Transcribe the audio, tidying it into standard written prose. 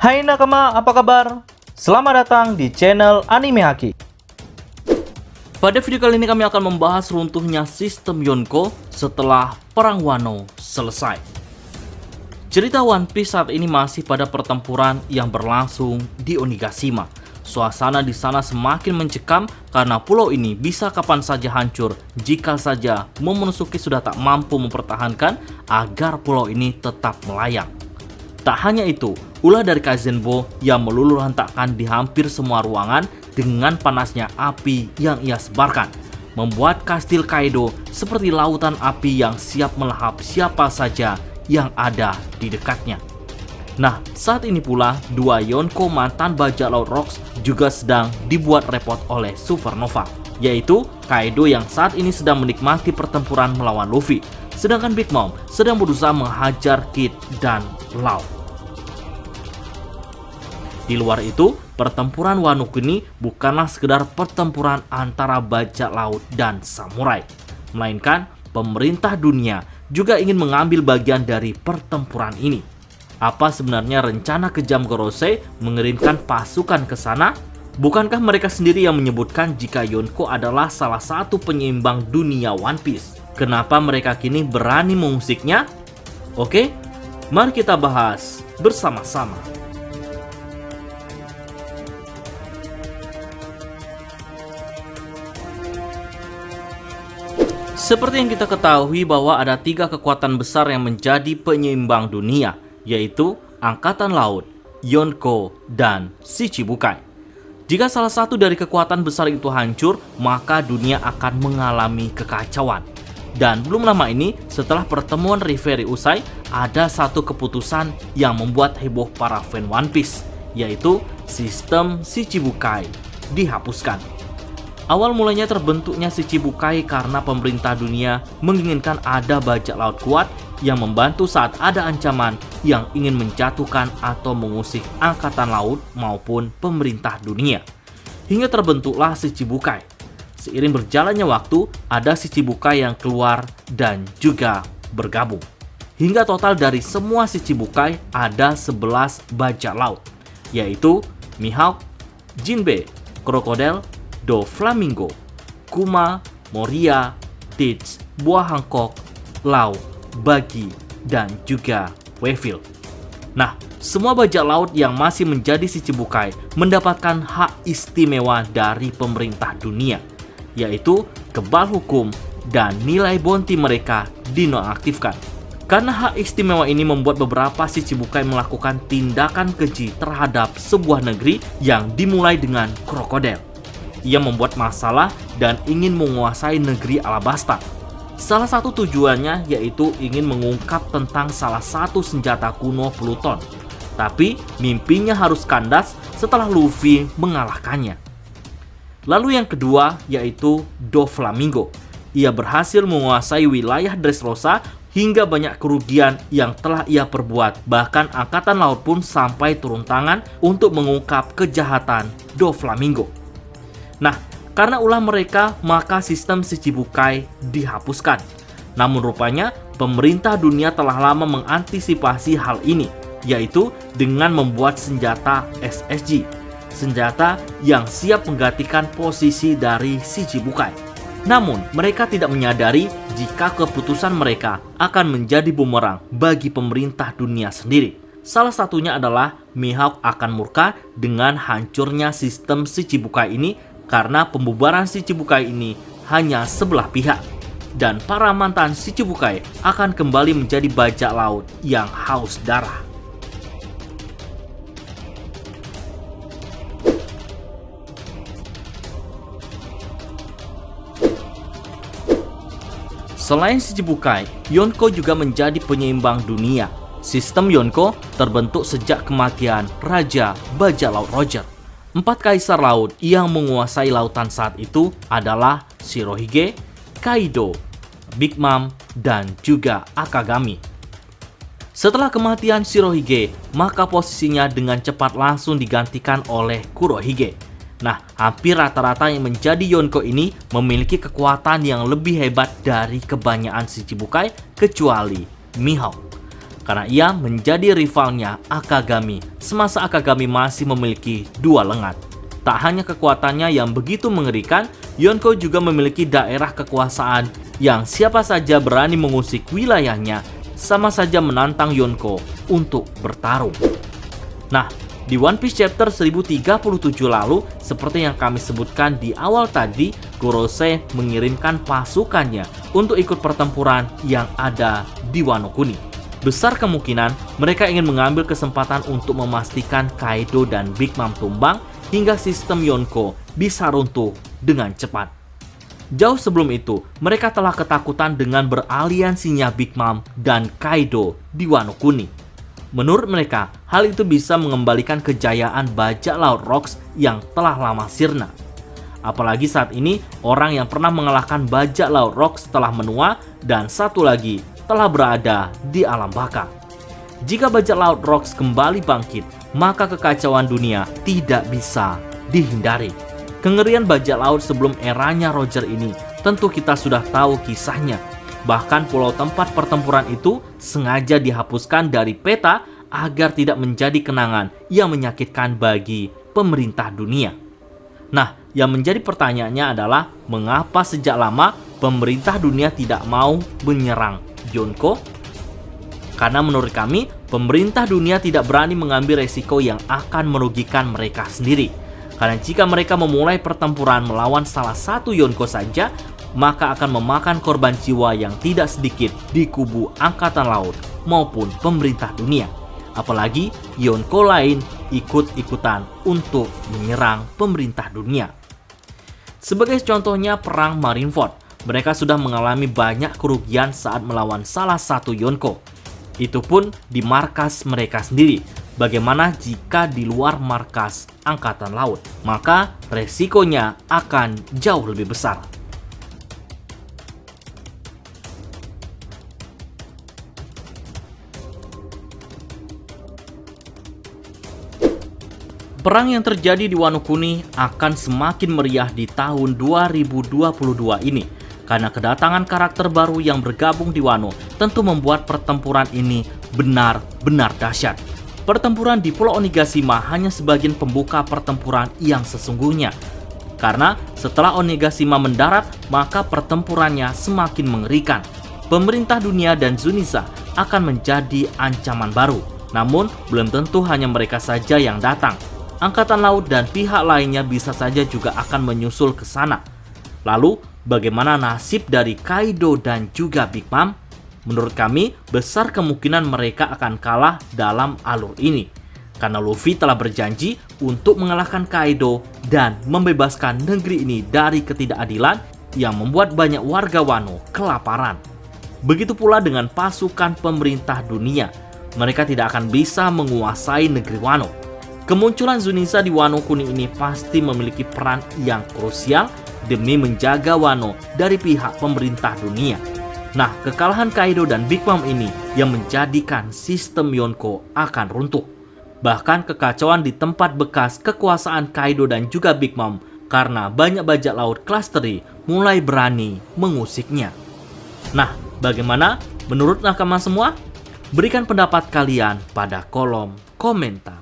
Hai nakama, apa kabar? Selamat datang di channel Anime Haki. Pada video kali ini kami akan membahas runtuhnya sistem Yonko setelah Perang Wano selesai. Cerita One Piece saat ini masih pada pertempuran yang berlangsung di Onigashima. Suasana di sana semakin mencekam karena pulau ini bisa kapan saja hancur jika saja Momonosuke sudah tak mampu mempertahankan agar pulau ini tetap melayang. Tak hanya itu, ulah dari Kaizenbo yang meluluh lantakkan di hampir semua ruangan dengan panasnya api yang ia sebarkan, membuat kastil Kaido seperti lautan api yang siap melahap siapa saja yang ada di dekatnya. Nah, saat ini pula dua Yonko mantan bajak laut Rocks juga sedang dibuat repot oleh Supernova, yaitu Kaido yang saat ini sedang menikmati pertempuran melawan Luffy, sedangkan Big Mom sedang berusaha menghajar Kid dan Law. Di luar itu, pertempuran Wano kini bukanlah sekedar pertempuran antara bajak laut dan samurai, melainkan pemerintah dunia juga ingin mengambil bagian dari pertempuran ini. Apa sebenarnya rencana kejam Gorosei mengirimkan pasukan ke sana? Bukankah mereka sendiri yang menyebutkan jika Yonko adalah salah satu penyeimbang dunia One Piece? Kenapa mereka kini berani mengusiknya? Oke, mari kita bahas bersama-sama. Seperti yang kita ketahui bahwa ada tiga kekuatan besar yang menjadi penyeimbang dunia, yaitu Angkatan Laut, Yonko, dan Shichibukai. Jika salah satu dari kekuatan besar itu hancur, maka dunia akan mengalami kekacauan. Dan belum lama ini, setelah pertemuan Reverie usai, ada satu keputusan yang membuat heboh para fan One Piece, yaitu sistem Shichibukai dihapuskan. Awal mulanya terbentuknya Shichibukai karena pemerintah dunia menginginkan ada bajak laut kuat yang membantu saat ada ancaman yang ingin menjatuhkan atau mengusik angkatan laut maupun pemerintah dunia. Hingga terbentuklah Shichibukai. Seiring berjalannya waktu, ada Shichibukai yang keluar dan juga bergabung. Hingga total dari semua Shichibukai ada 11 bajak laut, yaitu Mihawk, Jinbe, Crocodile, Doflamingo, Kuma, Moria, Teach, Buah Hancock, Law, Buggy, dan juga Weevil. Nah, semua bajak laut yang masih menjadi Shichibukai mendapatkan hak istimewa dari pemerintah dunia, yaitu kebal hukum dan nilai bounty mereka dinonaktifkan. Karena hak istimewa ini membuat beberapa Shichibukai melakukan tindakan keji terhadap sebuah negeri yang dimulai dengan krokodil. Ia membuat masalah dan ingin menguasai negeri Alabasta. Salah satu tujuannya yaitu ingin mengungkap tentang salah satu senjata kuno Pluton. Tapi mimpinya harus kandas setelah Luffy mengalahkannya. Lalu yang kedua yaitu Doflamingo. Ia berhasil menguasai wilayah Dressrosa hingga banyak kerugian yang telah ia perbuat. Bahkan angkatan laut pun sampai turun tangan untuk mengungkap kejahatan Doflamingo. Nah, karena ulah mereka, maka sistem Shichibukai dihapuskan. Namun rupanya, pemerintah dunia telah lama mengantisipasi hal ini, yaitu dengan membuat senjata SSG, senjata yang siap menggantikan posisi dari Shichibukai. Namun, mereka tidak menyadari jika keputusan mereka akan menjadi bumerang bagi pemerintah dunia sendiri. Salah satunya adalah Mihawk akan murka dengan hancurnya sistem Shichibukai ini, karena pembubaran Shichibukai ini hanya sebelah pihak, dan para mantan Shichibukai akan kembali menjadi bajak laut yang haus darah. Selain Shichibukai, Yonko juga menjadi penyeimbang dunia. Sistem Yonko terbentuk sejak kematian Raja Bajak Laut Roger. 4 kaisar laut yang menguasai lautan saat itu adalah Shirohige, Kaido, Big Mom, dan juga Akagami. Setelah kematian Shirohige, maka posisinya dengan cepat langsung digantikan oleh Kurohige. Nah, hampir rata-rata yang menjadi Yonko ini memiliki kekuatan yang lebih hebat dari kebanyakan Shichibukai kecuali Mihawk. karena ia menjadi rivalnya Akagami semasa Akagami masih memiliki 2 lengan. Tak hanya kekuatannya yang begitu mengerikan, Yonko juga memiliki daerah kekuasaan yang siapa saja berani mengusik wilayahnya sama saja menantang Yonko untuk bertarung. Nah, di One Piece chapter 1037 lalu, seperti yang kami sebutkan di awal tadi, Gorosei mengirimkan pasukannya untuk ikut pertempuran yang ada di Wano Kuni. Besar kemungkinan mereka ingin mengambil kesempatan untuk memastikan Kaido dan Big Mom tumbang hingga sistem Yonko bisa runtuh dengan cepat. Jauh sebelum itu, mereka telah ketakutan dengan beraliansinya Big Mom dan Kaido di Wano Kuni. Menurut mereka, hal itu bisa mengembalikan kejayaan bajak laut Rocks yang telah lama sirna. Apalagi saat ini, orang yang pernah mengalahkan bajak laut Rocks telah menua dan satu lagi telah berada di alam baka. Jika bajak laut Rocks kembali bangkit, maka kekacauan dunia tidak bisa dihindari. Kengerian bajak laut sebelum eranya Roger ini tentu kita sudah tahu kisahnya. Bahkan pulau tempat pertempuran itu sengaja dihapuskan dari peta agar tidak menjadi kenangan yang menyakitkan bagi pemerintah dunia. Nah, yang menjadi pertanyaannya adalah mengapa sejak lama pemerintah dunia tidak mau menyerang Yonko? Karena menurut kami, pemerintah dunia tidak berani mengambil resiko yang akan merugikan mereka sendiri. Karena jika mereka memulai pertempuran melawan salah satu Yonko saja, maka akan memakan korban jiwa yang tidak sedikit di kubu Angkatan Laut maupun pemerintah dunia. Apalagi Yonko lain ikut-ikutan untuk menyerang pemerintah dunia. Sebagai contohnya perang Marineford, mereka sudah mengalami banyak kerugian saat melawan salah satu Yonko. Itu pun di markas mereka sendiri. Bagaimana jika di luar markas Angkatan Laut? Maka resikonya akan jauh lebih besar. Perang yang terjadi di Wano Kuni akan semakin meriah di tahun 2022 ini. Karena kedatangan karakter baru yang bergabung di Wano tentu membuat pertempuran ini benar-benar dahsyat. Pertempuran di Pulau Onigashima hanya sebagian pembuka pertempuran yang sesungguhnya. Karena setelah Onigashima mendarat, maka pertempurannya semakin mengerikan. Pemerintah dunia dan Zunisa akan menjadi ancaman baru. Namun, belum tentu hanya mereka saja yang datang. Angkatan Laut dan pihak lainnya bisa saja juga akan menyusul ke sana. Lalu, bagaimana nasib dari Kaido dan juga Big Mom? Menurut kami, besar kemungkinan mereka akan kalah dalam alur ini. Karena Luffy telah berjanji untuk mengalahkan Kaido dan membebaskan negeri ini dari ketidakadilan yang membuat banyak warga Wano kelaparan. Begitu pula dengan pasukan pemerintah dunia. Mereka tidak akan bisa menguasai negeri Wano. Kemunculan Zunisa di Wano Kuni ini pasti memiliki peran yang krusial demi menjaga Wano dari pihak pemerintah dunia. Nah, kekalahan Kaido dan Big Mom ini yang menjadikan sistem Yonko akan runtuh. Bahkan kekacauan di tempat bekas kekuasaan Kaido dan juga Big Mom karena banyak bajak laut kelas teri mulai berani mengusiknya. Nah, bagaimana menurut nakama semua? Berikan pendapat kalian pada kolom komentar.